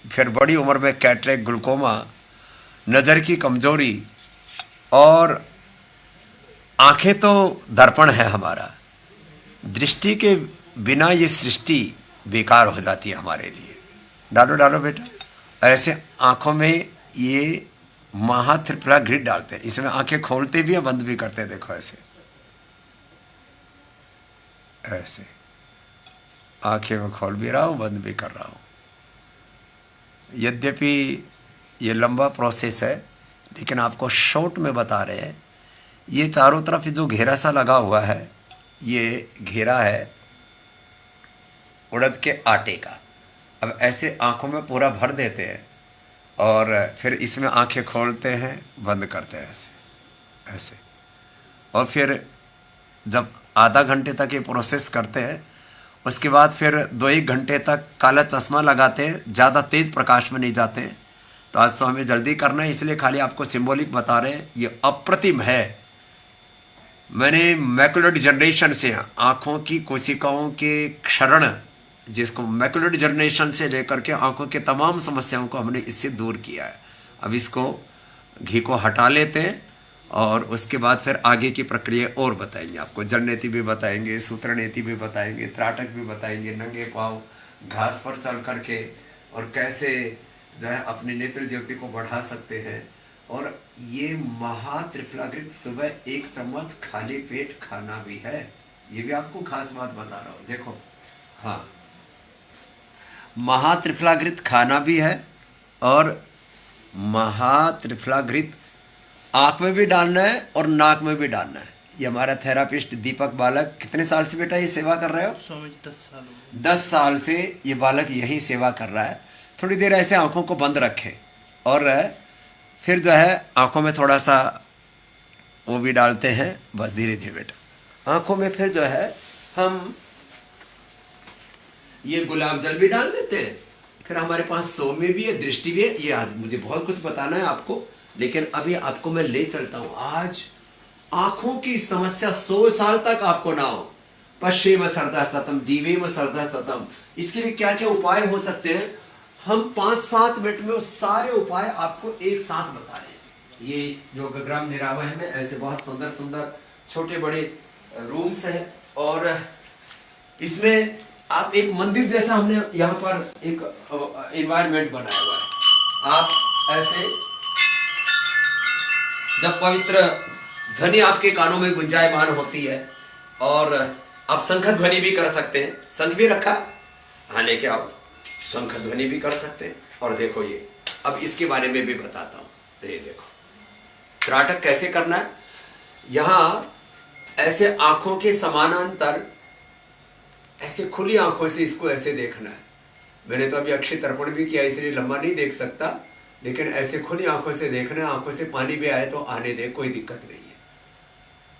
फिर बड़ी उम्र में कैटरेक्ट, ग्लूकोमा, नज़र की कमजोरी, और आंखें तो दर्पण है हमारा। दृष्टि के बिना ये सृष्टि बेकार हो जाती है हमारे लिए। डालो डालो बेटा। और ऐसे आंखों में ये महात्रिपुरा ग्रिड डालते हैं, इसमें आंखें खोलते भी हैं, बंद भी करते हैं। देखो ऐसे ऐसे आंखें में खोल भी रहा हूं, बंद भी कर रहा हूं। यद्यपि ये लंबा प्रोसेस है, लेकिन आपको शॉर्ट में बता रहे हैं। ये चारों तरफ जो घेरा सा लगा हुआ है, ये घेरा है उड़द के आटे का। अब ऐसे आंखों में पूरा भर देते हैं और फिर इसमें आंखें खोलते हैं, बंद करते हैं ऐसे ऐसे। और फिर जब आधा घंटे तक ये प्रोसेस करते हैं, उसके बाद फिर 2-1 घंटे तक काला चश्मा लगाते हैं, ज़्यादा तेज़ प्रकाश में नहीं जाते हैं। तो आज तो हमें जल्दी करना है, इसलिए खाली आपको सिंबॉलिक बता रहे हैं। ये अप्रतिम है। मैंने मैकुलर डिजनरेशन से, आँखों की कोशिकाओं के क्षरण, जिसको मैकुलर डिजनरेशन से लेकर के आँखों के तमाम समस्याओं को हमने इससे दूर किया है। अब इसको घी को हटा लेते हैं और उसके बाद फिर आगे की प्रक्रिया और बताएंगे आपको। जल नीति भी बताएंगे, सूत्र नीति भी बताएंगे, त्राटक भी बताएंगे, नंगे पाँव घास पर चल करके और कैसे जो है अपनी नेत्र ज्योति को बढ़ा सकते हैं। और ये महात्रिफलाग्रित सुबह 1 चम्मच खाली पेट खाना भी है। ये भी आपको खास बात बता रहा हूँ। देखो, हाँ, महात्रिफलाग्रित खाना भी है और महात्रिफलाग्रित आँख में भी डालना है और नाक में भी डालना है। ये हमारा थेरापिस्ट दीपक बालक, कितने साल से बेटा ये सेवा कर रहे हो? 10 साल से ये बालक यही सेवा कर रहा है। थोड़ी देर ऐसे आंखों को बंद रखें और फिर जो है आंखों में थोड़ा सा वो भी डालते हैं। बस धीरे धीरे बेटा आंखों में फिर जो है हम ये गुलाब जल भी डाल देते हैं। फिर हमारे पास सौम्य भी है, दृष्टि भी है। ये आज मुझे बहुत कुछ बताना है आपको, लेकिन अभी आपको मैं ले चलता हूं। आज आंखों की समस्या 100 साल तक आपको ना हो। पश्चिम सरदा सतम, जीवे में सरदा सतम, इसके लिए क्या क्या उपाय हो सकते हैं, हम 5-7 मिनट में वो सारे उपाय आपको एक साथ बता रहे हैं। ये योगग्राम निरावय में ऐसे बहुत सुंदर सुंदर छोटे बड़े रूम्स हैं और इसमें आप एक मंदिर जैसा हमने यहाँ पर एक एनवायरनमेंट बनाया हुआ है। आप ऐसे जब पवित्र ध्वनि आपके कानों में गुंजायमान होती है और आप शंख ध्वनि भी कर सकते हैं। शंख भी रखा, हाँ लेके आओ, शंख ध्वनि भी कर सकते हैं। और देखो ये अब इसके बारे में भी बताता हूं। ये देखो त्राटक कैसे करना है। यहां ऐसे आंखों के समानांतर ऐसे खुली आंखों से इसको ऐसे देखना है। मैंने तो अभी अक्षय तर्पण भी किया, इसलिए लंबा नहीं देख सकता, लेकिन ऐसे खुली आंखों से देखना है। आंखों से पानी भी आए तो आने दे, कोई दिक्कत नहीं है।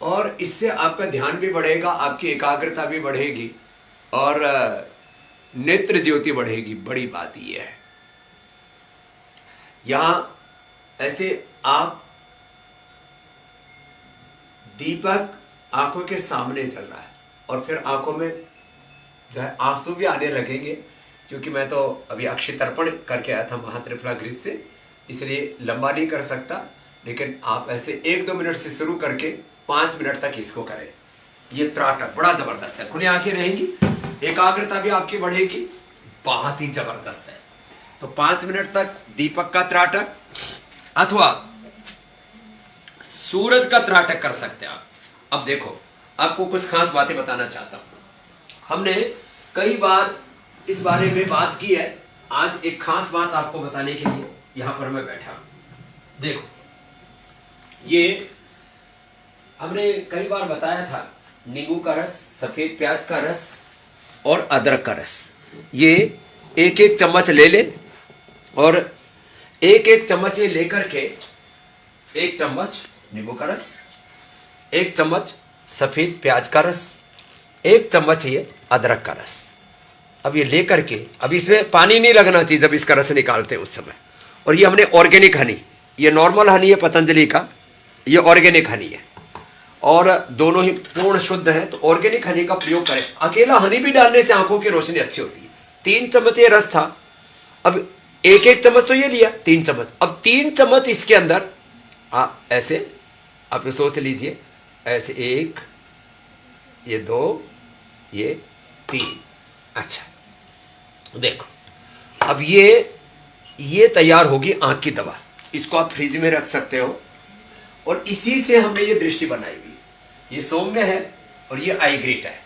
और इससे आपका ध्यान भी बढ़ेगा, आपकी एकाग्रता भी बढ़ेगी और नेत्र ज्योति बढ़ेगी। बड़ी बात यह है, यहां ऐसे आप दीपक आंखों के सामने चल रहा है और फिर आंखों में जो है आंसू भी आने लगेंगे, क्योंकि मैं तो अभी अक्षय तर्पण करके आया था महात्रिफलाग्रित से, इसलिए लंबा नहीं कर सकता। लेकिन आप ऐसे 1-2 मिनट से शुरू करके 5 मिनट तक इसको करें। ये त्राटक बड़ा जबरदस्त है। खुली आंखें रहेंगी, एकाग्रता भी आपकी बढ़ेगी, बहुत ही जबरदस्त है। तो 5 मिनट तक दीपक का त्राटक अथवा सूरज का त्राटक कर सकते हैं आप। अब देखो आपको कुछ खास बातें बताना चाहता हूं। हमने कई बार इस बारे में बात की है, आज एक खास बात आपको बताने के लिए यहां पर मैं बैठा हूं। देखो ये हमने कई बार बताया था, नींबू का रस, सफेद प्याज का रस और अदरक का रस। ये 1-1 चम्मच ले ले और 1-1 चम्मच ये लेकर के 1 चम्मच नींबू का रस, 1 चम्मच सफेद प्याज का रस, 1 चम्मच ये अदरक का रस। अब ये लेकर के, अब इसमें पानी नहीं लगना चाहिए जब इसका रस निकालते हैं उस समय। और ये हमने ऑर्गेनिक हनी, ये नॉर्मल हनी है पतंजलि का, ये ऑर्गेनिक हनी है और दोनों ही पूर्ण शुद्ध है। तो ऑर्गेनिक हनी का प्रयोग करें। अकेला हनी भी डालने से आंखों की रोशनी अच्छी होती है। 3 चम्मच ये रस था। अब एक एक चम्मच तो ये लिया, 3 चम्मच। अब 3 चम्मच इसके अंदर ऐसे आप सोच लीजिए, ऐसे 1, ये 2, ये 3। अच्छा देखो, अब ये तैयार होगी आंख की दवा। इसको आप फ्रिज में रख सकते हो, और इसी से हमने ये दृष्टि बनाई हुई। ये सौम्य है और ये आईग्रिट है।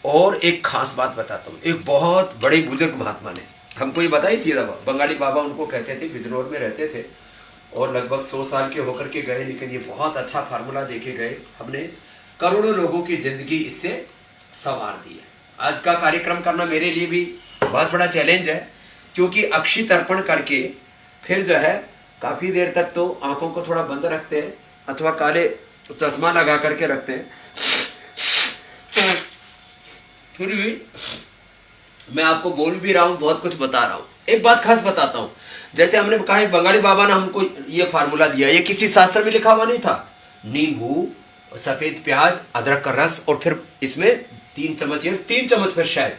और एक खास बात बताता हूँ, एक बहुत बड़े बुजुर्ग महात्मा ने हमको ये बताई थी दवा। बंगाली बाबा उनको कहते थे, बिजनौर में रहते थे, और लगभग 100 साल के होकर के गए, लेकिन ये बहुत अच्छा फार्मूला देके गए। हमने करोड़ों लोगों की जिंदगी इससे संवार दी है। आज का कार्यक्रम करना मेरे लिए भी बहुत बड़ा चैलेंज है, क्योंकि अक्षी तर्पण करके फिर जो है काफी देर तक तो आंखों को थोड़ा बंद रखते हैं, अथवा काले चश्मा लगा करके रखते हैं। फिर भी मैं आपको बोल भी रहा हूं, बहुत कुछ बता रहा हूं। एक बात खास बताता हूं, जैसे हमने कहा बंगाली बाबा ने हमको ये फार्मूला दिया, ये किसी शास्त्र में लिखा हुआ नहीं था। नींबू, सफेद प्याज, अदरक का रस, और फिर इसमें 3 चम्मच, 3 चम्मच फिर शायद,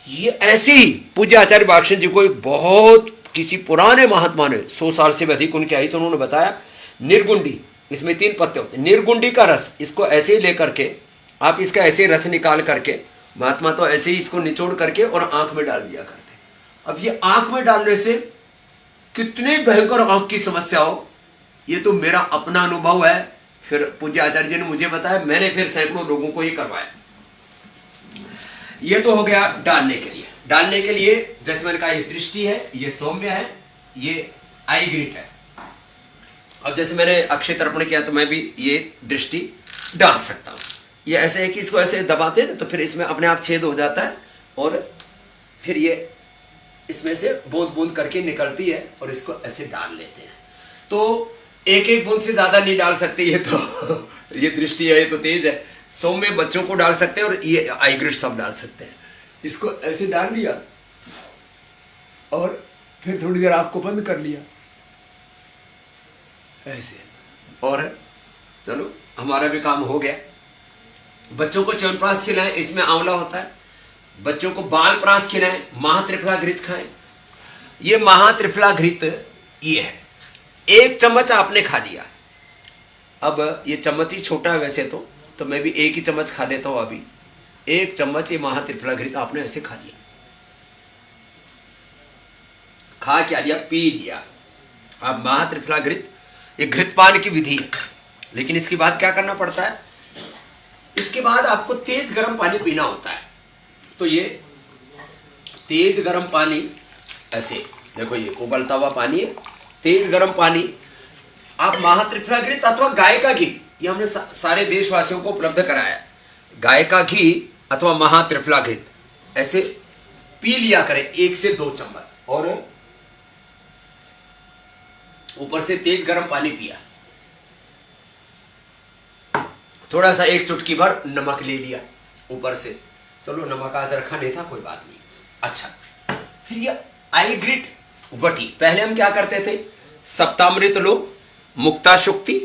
ये ऐसे ही पूज्य आचार्य बागशन जी को एक बहुत किसी पुराने महात्मा ने 100 साल से भी अधिक उनकी आई, तो उन्होंने बताया निर्गुंडी, इसमें 3 पत्ते होते हैं, निर्गुंडी का रस, इसको ऐसे ही लेकर के आप इसका ऐसे रस निकाल करके, महात्मा तो ऐसे ही इसको निचोड़ करके और आंख में डाल दिया करते। अब ये आंख में डालने से कितनी भयंकर आंख की समस्या हो, ये तो मेरा अपना अनुभव है। फिर पूज्य आचार्य जी ने मुझे बताया, मैंने फिर सैकड़ों लोगों को ये करवाया। ये तो हो गया डालने के लिए। डालने के लिए जैसे मैंने कहा, ये दृष्टि है, ये सौम्य है, ये आईग्रिट है। अब जैसे मैंने अक्षय तर्पण किया, तो मैं भी ये दृष्टि डाल सकता हूं। ये ऐसे है कि इसको ऐसे दबाते हैं तो फिर इसमें अपने आप छेद हो जाता है, और फिर ये इसमें से बूंद बूंद करके निकलती है, और इसको ऐसे डाल लेते हैं। तो एक एक बूंद से ज्यादा नहीं डाल सकते, ये तो ये दृष्टि है, ये तो तेज है। सौम्य बच्चों को डाल सकते हैं, और ये आईग्रिट सब डाल सकते हैं। इसको ऐसे डाल लिया, और फिर थोड़ी देर आंख को बंद कर लिया ऐसे, और चलो हमारा भी काम हो गया। बच्चों को च्यवनप्राश खिलाएं, इसमें आंवला होता है। बच्चों को बाल प्राश खिलाएं, महात्रिफला घृत खाएं। ये महात्रिफला घृत ये है, 1 चम्मच आपने खा लिया। अब ये चम्मच ही छोटा है वैसे तो मैं भी 1 ही चम्मच खा लेता हूं। अभी 1 चम्मच ये महात्रिफला घृत आपने ऐसे खा लिया। खा क्या लिया? पी लिया। अब महात्रिफला घृत, ये घृतपान की विधि है, लेकिन इसके बाद क्या करना पड़ता है? इसके बाद आपको तेज गर्म पानी पीना होता है। तो ये तेज गर्म पानी ऐसे देखो, ये उबलता हुआ पानी है, तेज गर्म पानी। आप महात्रिफला घृत अथवा गाय का घी, ये हमने सारे देशवासियों को उपलब्ध कराया। गाय का घी अथवा महात्रिफला घृत ऐसे पी लिया करें 1 से 2 चम्मच, और ऊपर से तेज गर्म पानी पिया। थोड़ा सा 1 चुटकी भर नमक ले लिया ऊपर से। चलो नमक आज रखा नहीं था, कोई बात नहीं। अच्छा, फिर ये आईग्रिट वटी, पहले हम क्या करते थे? सप्तामृत लो, मुक्ता शुक्ति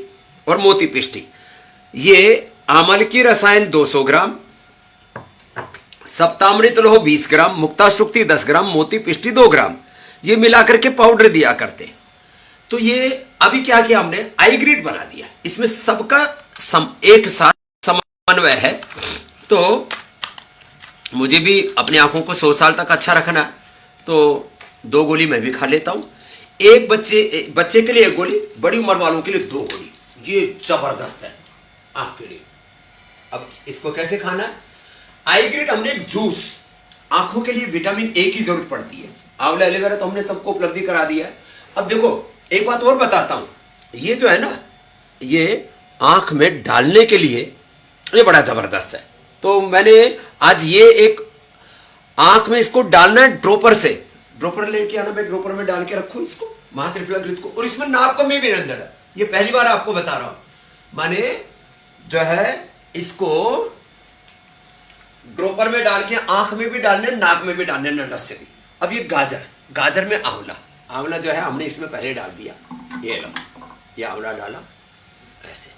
और मोती पिष्टी। ये आमल की रसायन 200 ग्राम, सप्तामृत लो 20 ग्राम, मुक्ता शुक्ति 10 ग्राम, मोती पिष्टी 2 ग्राम, ये मिलाकर के पाउडर दिया करते। तो ये अभी क्या किया हमने? आईग्रिट बना दिया। इसमें सबका एक साथ समन्वय है। तो मुझे भी अपनी आंखों को 100 साल तक अच्छा रखना है, तो 2 गोली मैं भी खा लेता हूं। एक बच्चे के लिए 1 गोली, बड़ी उम्र वालों के लिए 2 गोली। ये जबरदस्त है आंख के लिए। अब इसको कैसे खाना है? आईग्रिट हमने एक जूस, आंखों के लिए विटामिन ए की जरूरत पड़ती है। आंवला एलोवेरा तो हमने सबको उपलब्धि करा दिया है। अब देखो एक बात और बताता हूं, ये जो है ना, ये आंख में डालने के लिए ये बड़ा जबरदस्त है। तो मैंने आज ये एक आंख में इसको डालना है ड्रॉपर से। ड्रॉपर लेके आना, मैं ड्रॉपर में डाल के रखूं इसको, महात्रिफला घृत को, और इसमें नाक में भी अंदर है। ये पहली बार आपको बता रहा हूं। माने जो है इसको ड्रॉपर में डाल के आंख में भी डालने, नाक में भी डालने, नस से भी। अब ये गाजर में आंवला जो है हमने इसमें पहले डाल दिया। ये लो, ये आंवला डाला, ऐसे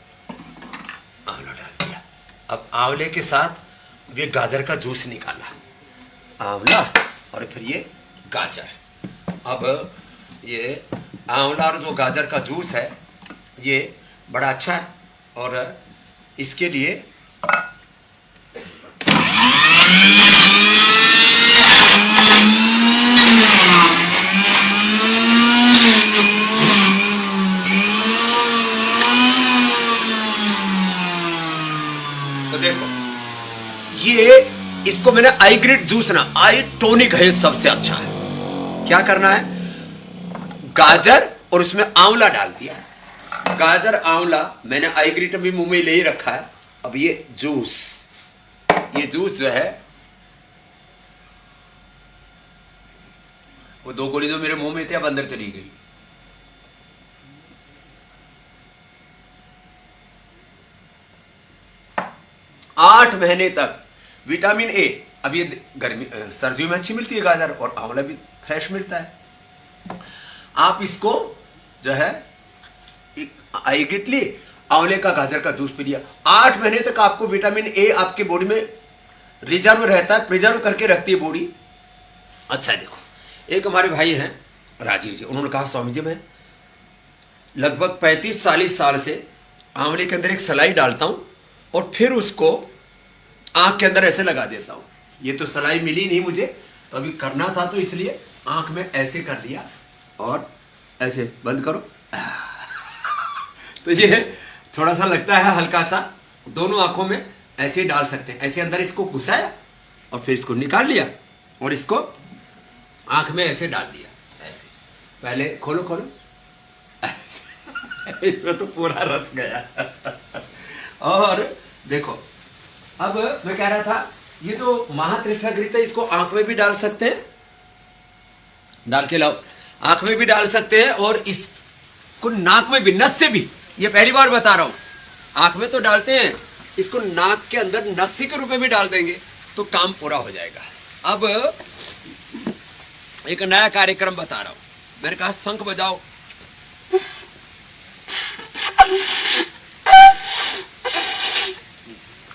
आंवला डाल दिया। अब आंवले के साथ ये गाजर का जूस निकाला, आंवला और फिर ये गाजर, अब ये आंवला और जो गाजर का जूस है ये बड़ा अच्छा है, और इसके लिए तो देखो ये, इसको मैंने आई ग्रेड जूस ना, आई टॉनिक है, सबसे अच्छा है। क्या करना है, गाजर और उसमें आंवला डाल दिया, गाजर आंवला मैंने आई ग्रेड अभी मुंह में ले ही रखा है। अब ये जूस जो है, वो 2 गोली जो मेरे मुंह में थे अब अंदर चली गई। आठ महीने तक विटामिन ए, अब ये गर्मी सर्दियों में अच्छी मिलती है गाजर, और आंवला भी फ्रेश मिलता है। आप इसको जो है आइगेटली आंवले का गाजर का जूस पी लिया, 8 महीने तक आपको विटामिन ए आपके बॉडी में रिजर्व रहता है, प्रिजर्व करके रखती है बॉडी। अच्छा देखो, एक हमारे भाई हैं राजीव जी, उन्होंने कहा स्वामी जी मैं लगभग 35-40 साल से आंवले के अंदर एक सलाई डालता हूं और फिर उसको आंख के अंदर ऐसे लगा देता हूं। ये तो सलाई मिली नहीं मुझे, तो अभी करना था तो इसलिए आंख में ऐसे कर लिया, और ऐसे बंद करो तो ये थोड़ा सा लगता है हल्का सा, दोनों आंखों में ऐसे ही डाल सकते हैं। ऐसे अंदर इसको घुसाया और फिर इसको निकाल लिया और इसको आंख में ऐसे डाल दिया, ऐसे पहले खोलो इसमें तो पूरा रस गया और देखो, अब मैं कह रहा था ये तो महात्रिफलाग्रित है, इसको आंख में भी डाल सकते हैं, डाल के लाओ, आंख में भी डाल सकते हैं, और इसको नाक में भी, नस से भी, ये पहली बार बता रहा हूं, आंख में तो डालते हैं, इसको नाक के अंदर नस्सी के रूप में भी डाल देंगे तो काम पूरा हो जाएगा। अब एक नया कार्यक्रम बता रहा हूं, मैंने कहा शंख बजाओ,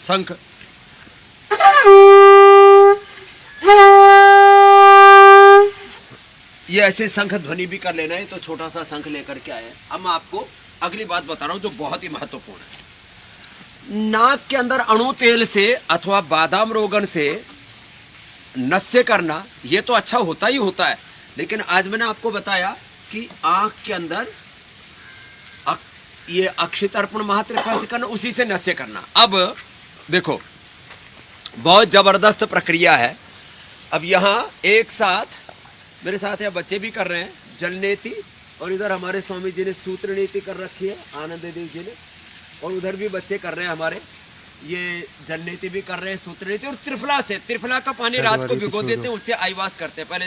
शंख, ये ऐसे शंख ध्वनि भी कर लेना है, तो छोटा सा शंख लेकर के आए। अब मैं आपको अगली बात बता रहा हूं जो बहुत ही महत्वपूर्ण है। नाक के अंदर अणु तेल से अथवा बादाम रोगन से नस्य करना, ये तो अच्छा होता ही होता है, लेकिन आज मैंने आपको बताया कि आंख के अंदर ये अक्षित अर्पण महात्रिफला से करना, उसी से नस्य करना। अब देखो बहुत जबरदस्त प्रक्रिया है। अब यहाँ एक साथ मेरे साथ यहाँ बच्चे भी कर रहे हैं जल नीति, और इधर हमारे स्वामी जी ने सूत्र नीति कर रखी है, आनंद देव जी ने, और उधर भी बच्चे कर रहे हैं हमारे, ये जल नीति भी कर रहे हैं, सूत्र नीति, और त्रिफला से, त्रिफला का पानी रात को भिगो देते हैं, उससे आईवास करते हैं। पहले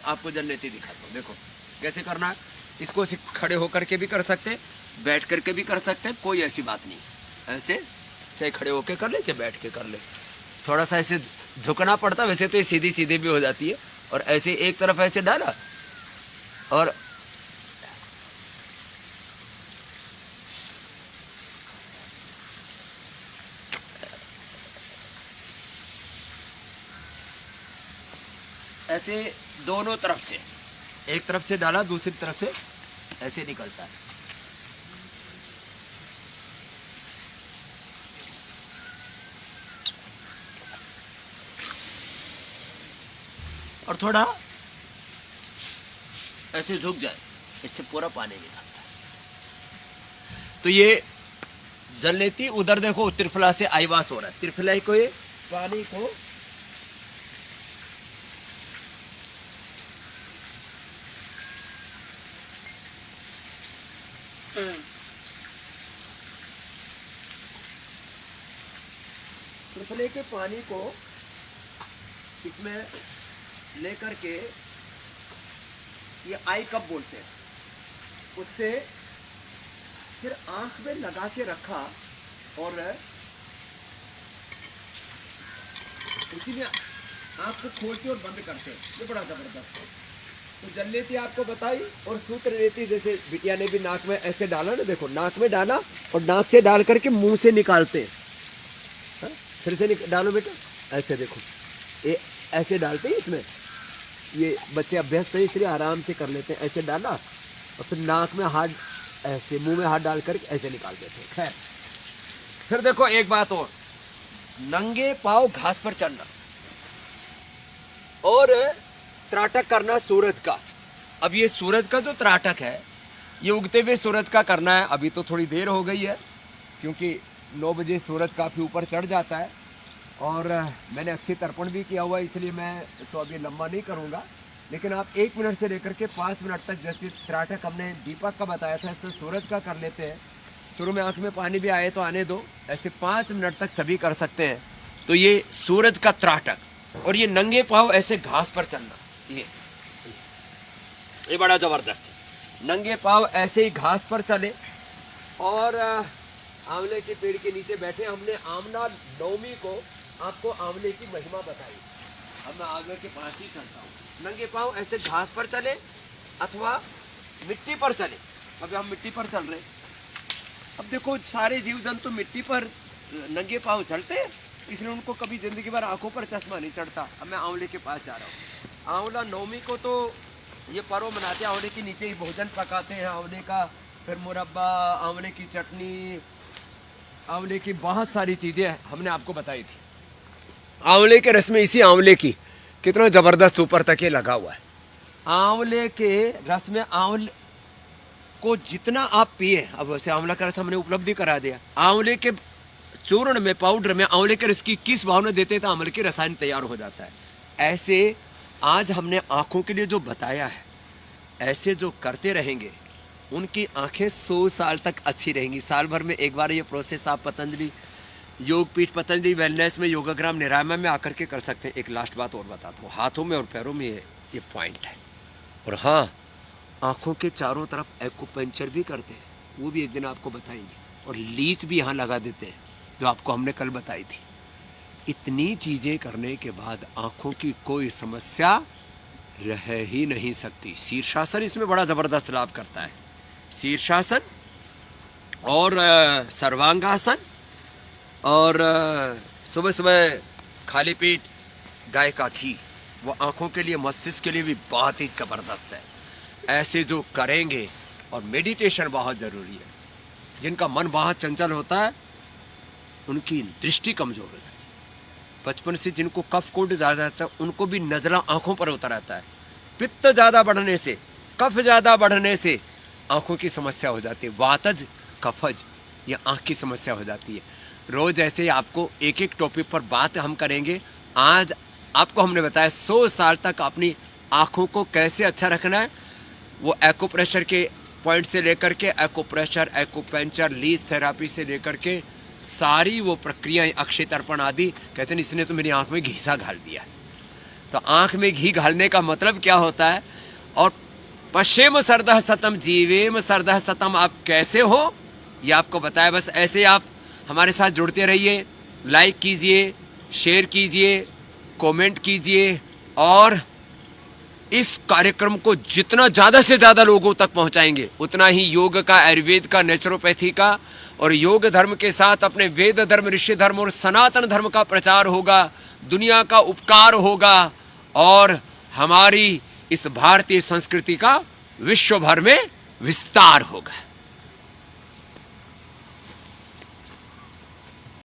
आपको जल नीति दिखाता हूँ, देखो कैसे करना है। इसको खड़े होकर के भी कर सकते हैं, बैठ करके भी कर सकते हैं, कोई ऐसी बात नहीं। ऐसे चाहे खड़े होकर कर ले चाहे बैठ के कर ले, थोड़ा सा ऐसे झुकना पड़ता, वैसे तो ये सीधी सीधी भी हो जाती है। और ऐसे एक तरफ ऐसे डाला और ऐसे दोनों तरफ से, एक तरफ से डाला दूसरी तरफ से ऐसे निकलता है। और थोड़ा ऐसे झुक जाए, इससे पूरा पानी निकलता है। तो ये जल नीति, उधर देखो त्रिफला से आईवास हो रहा है, त्रिफला को ये पानी को त्रिफले के पानी को इसमें लेकर के, ये आई कप बोलते हैं, उससे फिर आंख में लगा के रखा और उसी में आंख को खोलते और बंद करते हैं। ये बड़ा जबरदस्त है। तो जल नीति आपको बताई, और सूत्र नीति जैसे बिटिया ने भी नाक में ऐसे डाला ना, देखो नाक में डाला और नाक से डाल करके मुंह से निकालते हैं। फिर से डालो बेटा, ऐसे देखो, ये ऐसे डालते हैं इसमें, ये बच्चे अभ्यस्त हैं इसलिए आराम से कर लेते हैं। ऐसे डाला और फिर नाक में हाथ, ऐसे मुंह में हाथ डाल कर ऐसे निकाल देते हैं। खैर, फिर देखो एक बात और, नंगे पांव घास पर चलना और त्राटक करना सूरज का। अब ये सूरज का जो त्राटक है ये उगते हुए सूरज का करना है। अभी तो थोड़ी देर हो गई है क्योंकि 9 बजे सूरज काफ़ी ऊपर चढ़ जाता है और मैंने अक्षय तर्पण भी किया हुआ है, इसलिए मैं तो अभी लंबा नहीं करूँगा। लेकिन आप 1 मिनट से लेकर के 5 मिनट तक, जैसे त्राटक हमने दीपक का बताया था, इससे सूरज का कर लेते हैं। शुरू में आँख में पानी भी आए तो आने दो, ऐसे 5 मिनट तक सभी कर सकते हैं। तो ये सूरज का त्राटक, और ये नंगे पाँव ऐसे घास पर चलना, ये बड़ा जबरदस्त है। नंगे पाँव ऐसे ही घास पर चले और आंवले के पेड़ के नीचे बैठे। हमने आमना नवमी को आपको आंवले की महिमा बताई। अब मैं आंवले के पास ही चलता हूँ। नंगे पाँव ऐसे घास पर चले अथवा मिट्टी पर चले। अब हम मिट्टी पर चल रहे हैं। अब देखो सारे जीव जंतु मिट्टी पर नंगे पाँव चलते हैं, इसलिए उनको कभी जिंदगी भर आंखों पर चश्मा नहीं चढ़ता। अब मैं आंवले के पास जा रहा हूँ। आंवला नवमी को तो ये पर्व मनाते हैं, आंवले के नीचे ही भोजन पकाते हैं, आंवले का फिर मुरब्बा, आंवले की चटनी, आंवले की बहुत सारी चीज़ें हमने आपको बताई थी। आंवले के रस में इसी आंवले की कितना ज़बरदस्त ऊपर तक ये लगा हुआ है। आंवले के रस में आंवले को जितना आप पिए, अब वैसे आंवला का रस हमने उपलब्धि करा दिया। आंवले के चूर्ण में, पाउडर में आंवले के रस की किस भाव में देते हैं तो आंवले के रसायन तैयार हो जाता है। ऐसे आज हमने आँखों के लिए जो बताया है, ऐसे जो करते रहेंगे उनकी आंखें 100 साल तक अच्छी रहेंगी। साल भर में एक बार ये प्रोसेस आप पतंजलि योगपीठ, पतंजलि वेलनेस में, योगाग्राम निरामय में आकर के कर सकते हैं। एक लास्ट बात और बताता हूँ, हाथों में और पैरों में ये पॉइंट है। और हाँ, आँखों के चारों तरफ एक्यूपंक्चर भी करते हैं, वो भी एक दिन आपको बताएंगे। और लीच भी यहाँ लगा देते हैं, जो आपको हमने कल बताई थी। इतनी चीज़ें करने के बाद आँखों की कोई समस्या रह ही नहीं सकती। शीर्षासन इसमें बड़ा ज़बरदस्त लाभ करता है। शीर्षासन और सर्वांगासन और सुबह सुबह खाली पेट गाय का घी, वो आँखों के लिए, मस्तिष्क के लिए भी बहुत ही ज़बरदस्त है। ऐसे जो करेंगे, और मेडिटेशन बहुत ज़रूरी है। जिनका मन बहुत चंचल होता है उनकी दृष्टि कमज़ोर हो जाती है। बचपन से जिनको कफ कोल्ड ज़्यादा रहता है उनको भी नज़ला आँखों पर होता रहता है। पित्त ज़्यादा बढ़ने से, कफ ज़्यादा बढ़ने से आँखों की समस्या हो जाती है। वातज, कफज, ये आँख की समस्या हो जाती है। रोज़ ऐसे ही आपको एक एक टॉपिक पर बात हम करेंगे। आज आपको हमने बताया 100 साल तक अपनी आँखों को कैसे अच्छा रखना है। वो एक्यूप्रेशर के पॉइंट से लेकर के एक्यूप्रेशर, एक्यूपंक्चर, लीज थेरापी से लेकर के सारी वो प्रक्रियाएं, अक्षय तर्पण आदि। कहते हैं इसने तो मेरी आँख में घीसा घाल दिया। तो आँख में घी घालने का मतलब क्या होता है? और पश्चिम सरदह सतम जीवेम सरदह सतम आप कैसे हो ये आपको बताया। बस ऐसे आप हमारे साथ जुड़ते रहिए, लाइक कीजिए, शेयर कीजिए, कमेंट कीजिए और इस कार्यक्रम को जितना ज़्यादा से ज़्यादा लोगों तक पहुंचाएंगे उतना ही योग का, आयुर्वेद का, नेचुरोपैथी का और योग धर्म के साथ अपने वेद धर्म, ऋषि धर्म और सनातन धर्म का प्रचार होगा, दुनिया का उपकार होगा और हमारी इस भारतीय संस्कृति का विश्व भर में विस्तार होगा।